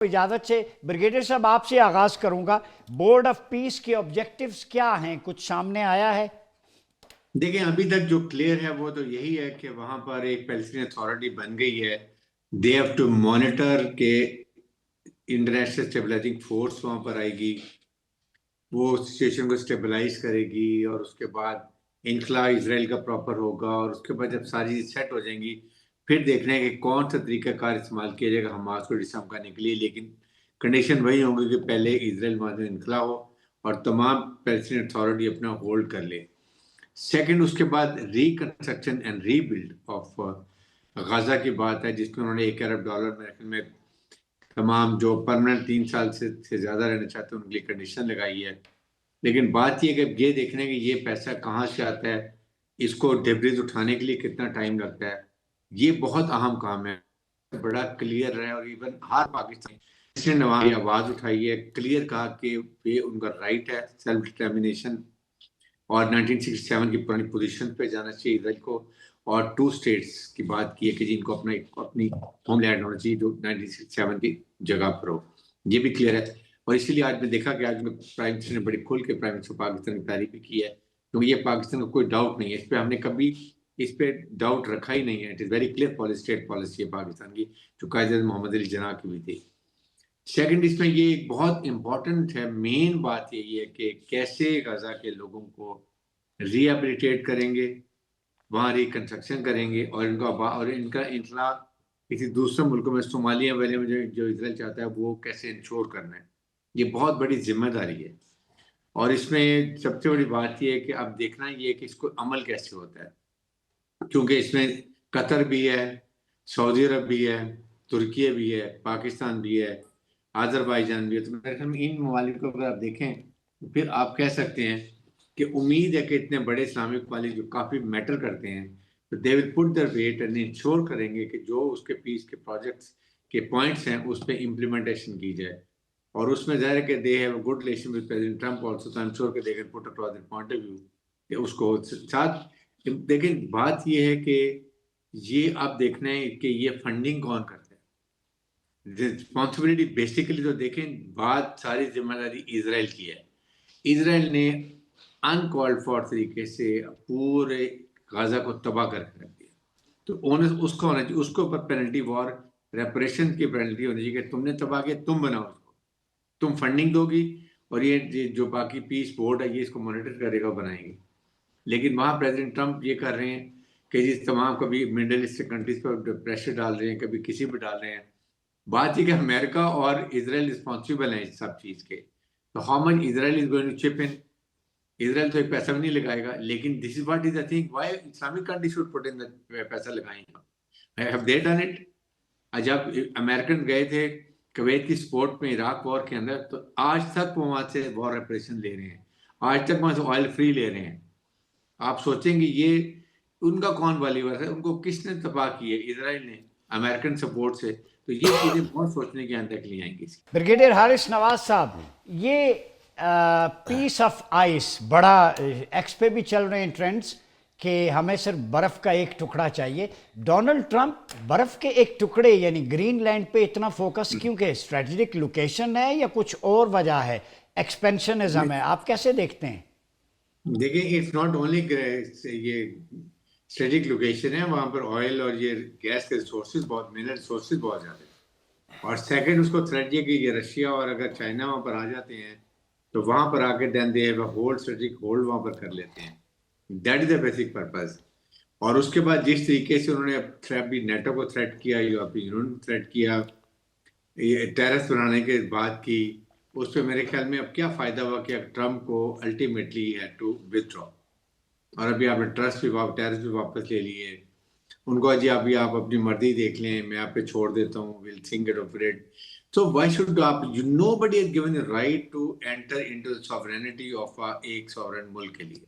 इजाजत से ब्रिगेडियर साहब आपसे आगाज करूंगा। बोर्ड ऑफ पीस के ऑब्जेक्टिव्स क्या हैं, कुछ सामने आया है? देखिए, अभी तक जो क्लियर है वो तो यही है कि वहां पर एक पैलेस्टीन अथॉरिटी बन गई है। दे हैव टू मॉनिटर के इंटरनेशनल स्टेबलाइजिंग फोर्स वहां पर आएगी, वो सिचुएशन को स्टेबलाइज करेगी और उसके बाद इनखला इसराइल का प्रॉपर होगा और उसके बाद जब सारी चीज सेट हो जाएंगी फिर देखना है कि कौन सा तरीकाकार इस्तेमाल किया जाएगा हमास को डिसम करने के लिए। लेकिन कंडीशन वही होंगी कि पहले इसराइल वहां से इनखला हो और तमाम पैलेस्टीन अथॉरिटी अपना होल्ड कर ले। सेकंड, उसके बाद reconstruction and rebuild of Gaza की बात है, जिसमें उन्होंने $1 अरब में तमाम जो परमानेंट 3 साल से ज्यादा रहना चाहते हैं उनके लिए कंडीशन लगाई है। लेकिन बात ये कि ये देखने कि ये पैसा कहाँ से आता है, इसको डिब्रीज उठाने के लिए कितना टाइम लगता है, ये बहुत अहम काम है। बड़ा क्लियर है और इवन हर पाकिस्तान इसने नवाज आवाज उठाई है, क्लियर कहा कि ये उनका राइट है सेल्फ डिटर्मिनेशन और 1967 की पुरानी पोजीशन पे जाना चाहिए इसराइल को, और 2 स्टेट्स की बात की है कि जिनको अपना अपनी होमलैंड होना चाहिए जो 1967 की जगह पर हो। ये भी क्लियर है और इसीलिए आज मैं देखा कि आज में प्राइम मिनिस्टर ने बड़ी खुल के प्राइम मिनिस्टर पाकिस्तान की तारीफ भी की है, क्योंकि ये पाकिस्तान का कोई डाउट नहीं है इस पर, हमने कभी इस पे डाउट रखा ही नहीं है। It is very clear policy, state policy है पाकिस्तान की, जो कायदे मोहम्मद अली जना की भी थी। सेकंड, इसमें ये एक बहुत इंपॉर्टेंट है, मेन बात यही है कि कैसे गजा के लोगों को रिहेबिलिटेट करेंगे, वहाँ रिकंस्ट्रक्शन करेंगे और इनका इंखला किसी दूसरे मुल्कों में सोमालिया वैली में जो इसराइल चाहता है वो कैसे इंश्योर करना है। ये बहुत बड़ी जिम्मेदारी है और इसमें सबसे बड़ी बात ये है कि अब देखना ये है कि इसको अमल कैसे होता है, क्योंकि इसमें कतर भी है, सऊदी अरब भी है, तुर्की भी है, पाकिस्तान भी है, अजरबैजान भी है। तो मेरे ख्याल में इन ममालिक को अगर आप देखें तो फिर आप कह सकते हैं कि उम्मीद है कि इतने बड़े इस्लामिक ममालिक जो काफ़ी मैटर करते हैं तो they will put their weight and ensure करेंगे कि जो उसके पीस के प्रोजेक्ट्स के पॉइंट्स हैं उस पर इम्प्लीमेंटेशन की जाए। और उसमें ज़ाहिर है कि दे have a good relation with president Trump also, तो आई एम श्योर कि they can put across their point of view कि उसको साथ। लेकिन बात ये है कि ये आप देखना है कि ये फंडिंग कौन करता है। रिस्पॉन्सिबिलिटी बेसिकली तो देखें, बात सारी जिम्मेदारी इसराइल की है। इसराइल ने अनकॉल्ड फॉर तरीके से पूरे गाजा को तबाह करके रख दिया, तो ओनर उसको होना चाहिए, उसके ऊपर पेनल्टी वॉर रेपरेशन की पेनल्टी होनी चाहिए कि तुमने तबाह किया, तुम बनाओ उसको, तुम फंडिंग दोगी और ये जो बाकी पीस बोर्ड है ये इसको मॉनिटर करेगा, बनाएंगे। लेकिन वहाँ प्रेसिडेंट ट्रंप ये कर रहे हैं कि जिस तमाम कभी मिडल ईस्ट कंट्रीज पर प्रेशर डाल रहे हैं, कभी किसी पर डाल रहे हैं। बात ये कि अमेरिका और इसराइल रिस्पॉन्सिबल है इस सब चीज के, तो how much Israel is going to chip in. Israel तो एक पैसा भी नहीं लगाएगा, लेकिन this is what is the thing why Islamic country should put in the पैसा लगाएंगे। Have they done it? जब अमेरिकन गए थे कुवैत की सपोर्ट में इराक वॉर के अंदर, तो आज तक वो वहां से वॉर रेपरेशन ले रहे हैं, आज तक वहां से ऑयल फ्री ले रहे हैं। आप सोचेंगे ये उनका कौन वालीवर है, उनको किसने तबाह की है? इसराइल ने, अमेरिकन सपोर्ट से। तो ये चीजें बहुत सोचने के अंदर के लिए आएंगी। ब्रिगेडियर हारिस नवाज साहब, ये पीस ऑफ आइस बड़ा एक्स पे भी चल रहे हैं ट्रेंड्स कि हमें सिर्फ बर्फ का एक टुकड़ा चाहिए। डोनाल्ड ट्रंप बर्फ के एक टुकड़े यानी ग्रीनलैंड पे इतना फोकस क्यों? कि स्ट्रेटेजिक लोकेशन है या कुछ और वजह है? एक्सपेंशनिज्म है, आप कैसे देखते हैं? देखिए, इट्स नॉट ओनली ये स्ट्रेटेजिक लोकेशन है, वहां पर ऑयल और ये गैस के रिसोर्सेज बहुत, मिनरल रिसोर्सेज बहुत ज्यादा है। और सेकंड, उसको थ्रेट ये कि ये रशिया और अगर चाइना वहां पर आ जाते हैं तो वहां पर आके then they have a hold, strategic hold वहां पर कर लेते हैं। That is the basic purpose. और उसके बाद जिस तरीके से उन्होंने अब थ्रेट भी नेटो को थ्रेट किया, यूरोपियन यूनियन को थ्रेट किया, ये टेरस बनाने के बाद की, उस पर मेरे ख्याल में अब क्या फायदा हुआ कि अब ट्रम्प को अल्टीमेटली हैड टू विथड्रॉ। और अभी आपने ट्रस्ट भी टेरस भी वापस ले लिए, उनको जी अभी आप अपनी मर्जी देख लें, मैं आप पे छोड़ देता हूँ, will think it of it. So why should आप, you nobody has given the right to enter into the sovereignty of एक सॉवरेन मुल्क के लिए।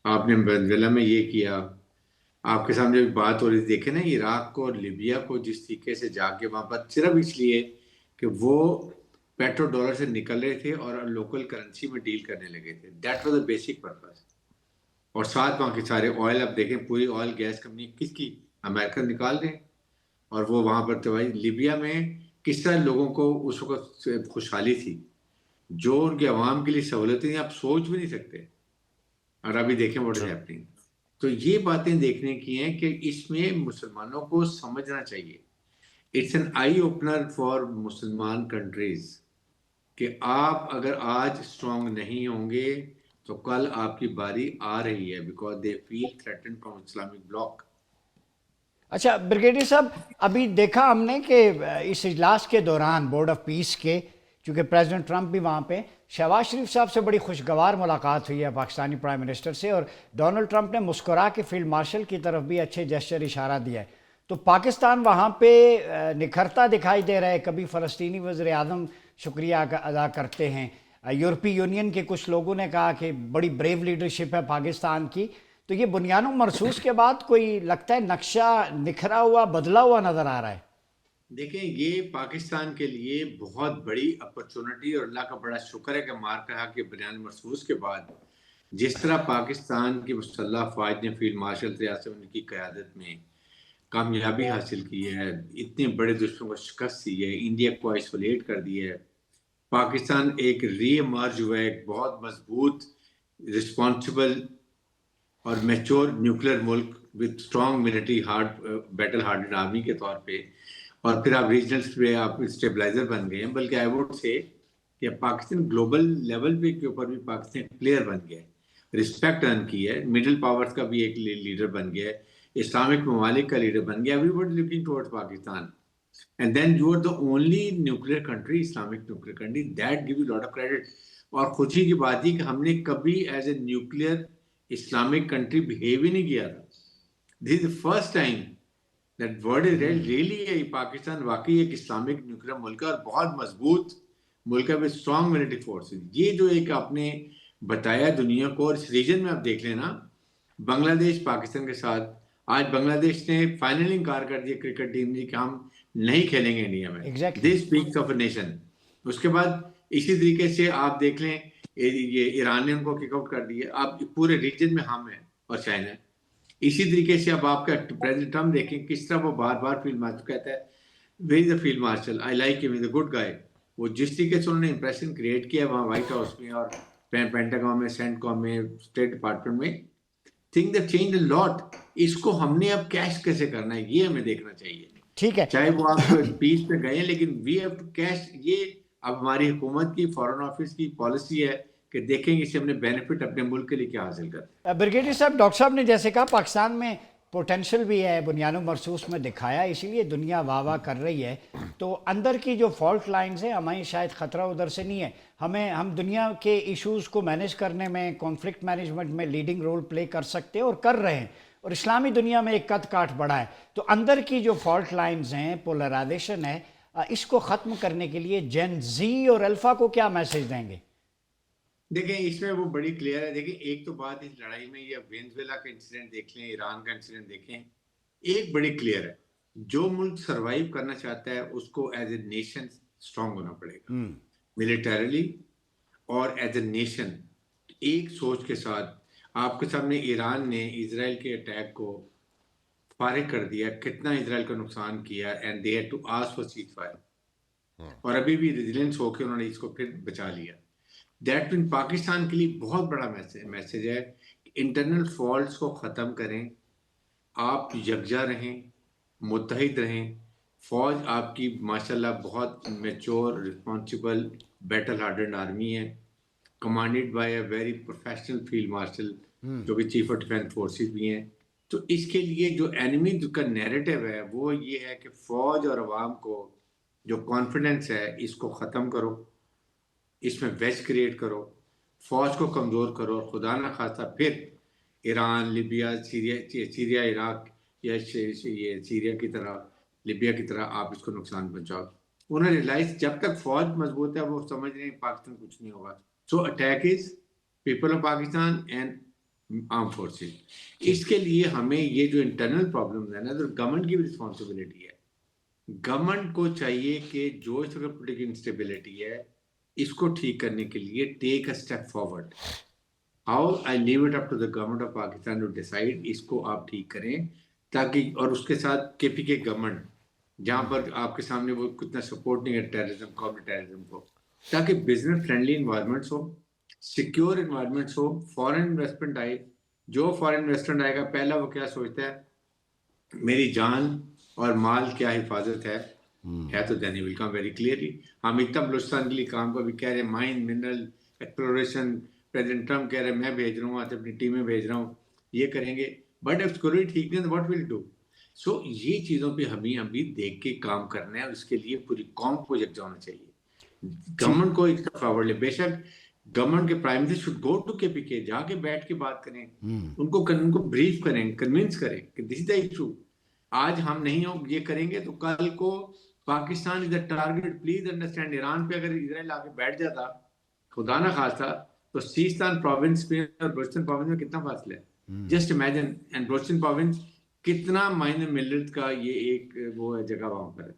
आपने वेनेजुएला में ये किया, आपके सामने भी बात हो रही थी, देखे ना इराक को और लिबिया को जिस तरीके से जाके वहां पर सिर्फ इसलिए कि वो पेट्रो डॉलर से निकल रहे थे और लोकल करेंसी में डील करने लगे थे। That was the basic purpose. और साथ वहाँ के सारे ऑयल, आप देखें पूरी ऑयल गैस कंपनी किसकी, अमेरिकन निकाल रहे हैं। और वो वहां पर तो भाई लिबिया में किस तरह लोगों को उस वक्त खुशहाली थी, जो उनके अवाम के लिए सहूलतें थी, आप सोच भी नहीं सकते। और अभी देखें व्हाट इज हैपनिंग। तो ये बातें देखने की हैं कि इसमें मुसलमानों को समझना चाहिए। It's an eye opener for मुसलमान कंट्रीज कि आप अगर आज स्ट्रांग नहीं होंगे तो कल आपकी बारी आ रही है, because they feel threatened from Islamic block. अच्छा ब्रिगेडियर साहब, अभी देखा हमने कि इस इजलास के दौरान बोर्ड ऑफ पीस के, चूँकि प्रेसिडेंट ट्रंप भी वहाँ पे, शहबाज शरीफ साहब से बड़ी खुशगवार मुलाकात हुई है पाकिस्तानी प्राइम मिनिस्टर से, और डोनाल्ड ट्रंप ने मुस्कुरा के फील्ड मार्शल की तरफ भी अच्छे जेस्चर इशारा दिया है। तो पाकिस्तान वहाँ पे निखरता दिखाई दे रहा है। कभी फ़लस्तीनी वज़ीर आज़म शुक्रिया अदा करते हैं, यूरोपीय यूनियन के कुछ लोगों ने कहा कि बड़ी ब्रेव लीडरशिप है पाकिस्तान की। तो ये बुनियानो मरसूस के बाद कोई लगता है नक्शा निखरा हुआ, बदला हुआ नज़र आ रहा है। देखें, ये पाकिस्तान के लिए बहुत बड़ी अपॉर्चुनिटी और अल्लाह का बड़ा शुक्र है कि मार कहा कि बयान मरसूस के बाद जिस तरह पाकिस्तान की मुसल्लह फ़ौज ने फील्ड मार्शल रियासत उनकी क़यादत में कामयाबी हासिल की है, इतने बड़े दुश्मन को शिकस्त दी है, इंडिया को आइसोलेट कर दिया है। पाकिस्तान एक रीइमर्ज हुआ है, एक बहुत मजबूत, रिस्पॉन्सिबल और मैच्योर न्यूक्लियर मुल्क with strong military hard battle hardened army के तौर पे। और फिर आप रीजनल पे आप स्टेबलाइजर बन गए हैं। बल्कि आई वुड से कि पाकिस्तान ग्लोबल लेवल पे के ऊपर भी पाकिस्तान प्लेयर बन गया है, रिस्पेक्ट अर्न की है, मिडिल पावर्स का भी एक लीडर बन गया है, इस्लामिक ममालिक का लीडर बन गया। Everybody looking towards Pakistan, and then you are the only nuclear country, Islamic nuclear country, that give you lot of credit। और खुशी की बात ही कि हमने कभी as a nuclear Islamic country behave ही नहीं किया था। This is first time that word is really है पाकिस्तान वाकई एक इस्लामिक न्यूक्लियर मुल्क है और बहुत मजबूत मुल्क है विद स्ट्रॉन्ग मिलिट्री फोर्सेस। ये जो एक आपने बताया दुनिया को, और इस रीजन में आप देख लेना बांग्लादेश पाकिस्तान के साथ, आज बांग्लादेश ने फाइनली इनकार कर दिया क्रिकेट टीम ने कि हम नहीं खेलेंगे इंडिया में। Exactly. This speaks of a nation. उसके बाद इसी तरीके से आप देख लें, ये ईरान ने उनको किक आउट कर दिया। अब पूरे रीजन में हम हैं और चाइना। इसी तरीके से अब आपका प्रेसिडेंट ट्रम्प देखें किस तरह वो बार बार फील्ड मार्शल कहता है, where is the field marshal, I like him, is a good guy. वो जिस तरीके से उन्होंने इंप्रेशन क्रिएट किया वहाँ व्हाइट हाउस में और पेंटागन में, सेंटकॉम में, स्टेट डिपार्टमेंट में, thing that change a lot. इसको हमने अब कैश कैसे करना है ये हमें देखना चाहिए। ठीक है। चाहे वो आप पीस पे गए, लेकिन वी हैव टू कैश। ये अब हमारी हुकूमत की फॉरेन ऑफिस की पॉलिसी है कि देखेंगे इससे हमने बेनिफिट अपने मुल्क के लिए क्या हासिल करते हैं। ब्रिगेडियर साहब, डॉक्टर साहब ने जैसे कहा पाकिस्तान में पोटेंशियल भी है, बुनियानो मरसूस में दिखाया, इसीलिए दुनिया वाह वाह कर रही है। तो अंदर की जो फॉल्ट लाइंस हैं, हमें शायद ख़तरा उधर से नहीं है। हम दुनिया के इश्यूज़ को मैनेज करने में, कॉन्फ्लिक्ट मैनेजमेंट में लीडिंग रोल प्ले कर सकते हैं और कर रहे हैं। और इस्लामी दुनिया में एक कद काठ बढ़ा है। तो अंदर की जो फॉल्ट लाइंस हैं, पोलराइजेशन है, इसको ख़त्म करने के लिए जेन जी और अल्फ़ा को क्या मैसेज देंगे? देखें, इसमें वो बड़ी क्लियर है। देखें, एक तो बात इस लड़ाई में, या वेनेजुएला का इंसिडेंट देख लें, ईरान का इंसिडेंट देखें, एक बड़ी क्लियर है, जो मुल्क सरवाइव करना चाहता है उसको एज ए नेशन स्ट्रांग होना पड़ेगा, मिलिटरीली और एज ए नेशन एक सोच के साथ। आपके सामने ईरान ने इजराइल के अटैक को फारिग कर दिया, कितना इजराइल का नुकसान किया, and they had to ask for ceasefire. और अभी भी रेजिलेंस होकर उन्होंने इसको फिर बचा लिया। दैट मीन पाकिस्तान के लिए बहुत बड़ा मैसेज है। इंटरनल फॉल्ट्स को ख़त्म करें, आप यकजा रहें, मुत्तहिद रहें। फौज आपकी माशाल्लाह बहुत mature, responsible, battle hardened army है, commanded by a very professional field marshal जो कि चीफ ऑफ डिफेंस फोर्सेस भी हैं। तो इसके लिए जो एनिमी का नैरेटिव है वो ये है कि फौज और अवाम को जो कॉन्फिडेंस है इसको ख़त्म करो, इसमें वेज क्रिएट करो, फौज को कमज़ोर करो, खुदा न खास्ता फिर ईरान, लिबिया, सीरिया, इराक या ये सीरिया की तरह, लिबिया की तरह आप इसको नुकसान पहुंचाओ। उन्होंने रियलाइज जब तक फौज मजबूत है वो समझ रहे हैं पाकिस्तान कुछ नहीं होगा। So attack is people of Pakistan and arm forces. इसके लिए हमें ये जो इंटरनल प्रॉब्लम है ना, तो गवर्नमेंट की भी रिस्पॉन्सिबिलिटी है। गवर्नमेंट को चाहिए कि जो इस वक्त पोलिटिकल इंस्टेबिलिटी है इसको ठीक करने के लिए take a step forward. How I leave it up to the government of Pakistan to decide, इसको आप ठीक करें ताकि, और उसके साथ केपी के गवर्नमेंट जहां पर आपके सामने वो कितना सपोर्ट नहीं है टेररिज्म कॉम्बैट टेररिज्म को, ताकि बिजनेस फ्रेंडली इन्वायरमेंट्स हो, सिक्योर इन्वायरमेंट्स हो, फॉरेन इन्वेस्टमेंट आए। जो फॉरेन इन्वेस्टमेंट आएगा पहला वो क्या सोचता है, मेरी जान और माल क्या हिफाजत है तो then will come very clearly. हम इतना बलूचिस्तान के लिए काम को भी कह रहे हैं, mine mineral exploration, president Trump कह रहे हैं मैं भेज रहा हूँ, आज अपनी टीमें भेज रहा हूँ, ये करेंगे, बट इफ सिक्योरिटी ठीक नहीं तो व्हाट विल डू। सो ये चीजों पे हमें अभी देख के काम करना है, और इसके लिए पूरी कौम को यकजा होना चाहिए। जी। गवर्नमेंट को एक फॉरवर्ड ले, बेशक गवर्नमेंट के prime minister should go to KPK, जाके बैठ के बात करें, उनको ब्रीफ करें, कन्विंस करें कि दिस इज द इशू। आज हम नहीं हो ये करेंगे तो कल को Pakistan is the target. Please understand, Iran पे अगर इजराइल आके बैठ जाता, खुदा ना खास्ता, तो सीस्तान प्रोविंस में और बलूचिस्तान प्रोविंस में कितना फासला है, just imagine. And Balochistan province कितना माइनर मिलियंस का ये एक वो है जगह वहां पर है।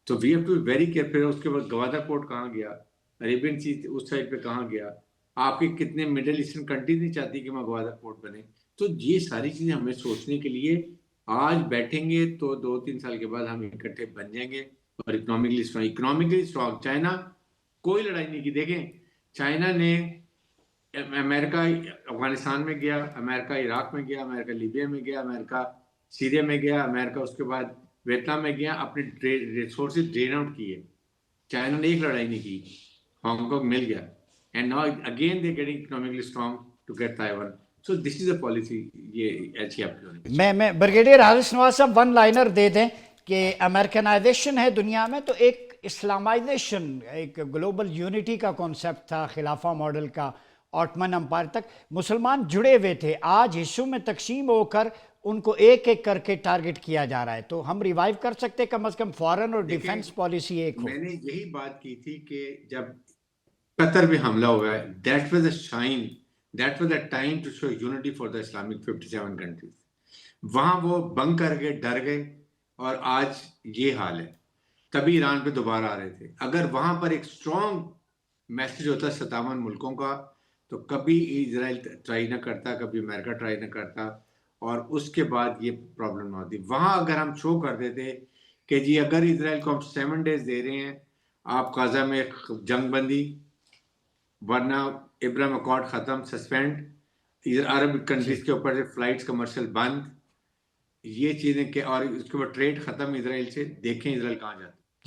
तो we have to be very careful. उसके बाद गवादर पोर्ट कहाँ गया, अरेबियन सी उस साइड पे कहाँ गया, आपके कितने मिडिल ईस्टर्न कंट्रीज नहीं चाहती कि वहाँ गवादर पोर्ट बने। तो ये सारी चीजें हमें सोचने के लिए आज बैठेंगे तो 2-3 साल के बाद हम इकट्ठे बन जाएंगे और इकोनॉमिकली स्ट्रॉन्ग। चाइना कोई लड़ाई नहीं की, देखें चाइना ने, अमेरिका अफगानिस्तान में गया, अमेरिका इराक में गया, अमेरिका लीबिया में गया, अमेरिका सीरिया में गया, अमेरिका उसके बाद वियतनाम में गया, अपने रिसोर्सेज ड्रेन आउट किए। चाइना ने एक लड़ाई नहीं की, हांगकांग मिल गया, and now again they getting economically strong to get Taiwan. So this is a policy, ये ऐसी आपकी होनी चाहिए। मैं ब्रिगेडियर हारिस नवाज साहब वन लाइनर दे दें कि अमेरिकनाइजेशन है दुनिया में, तो एक इस्लामाइजेशन, एक ग्लोबल यूनिटी का कॉन्सेप्ट था, खिलाफा मॉडल का, ऑटमन अम्पायर तक मुसलमान जुड़े हुए थे। आज हिस्सों में तकसीम होकर उनको एक एक करके टारगेट किया जा रहा है। तो हम रिवाइव कर सकते हैं, कम से कम फॉरेन और डिफेंस पॉलिसी एक हो। मैंने यही बात की थी कि जब कतर पे हमला हुआ है, that was a shine, that was a time to show unity for the Islamic 57 countries. वहां वो बंग कर गए, डर गए, और आज ये हाल है। तभी ईरान पे दोबारा आ रहे थे। अगर वहां पर एक स्ट्रॉन्ग मैसेज होता 57 मुल्कों का, तो कभी इजराइल ट्राई ना करता, कभी अमेरिका ट्राई ना करता, और उसके बाद ये प्रॉब्लम ना होती। वहां अगर हम शो कर देते कि जी अगर इजराइल को हम 7 डेज दे रहे हैं, आप गाजा में जंग बंदी, वरना इब्राहिम अकॉर्ड खत्म, सस्पेंड, अरब कंट्रीज के ऊपर से फ्लाइट्स कमर्शियल बंद, ये चीजें के, और उसके बाद ट्रेड खत्म इजराइल से, देखें इजराइल कहाँ जाता है।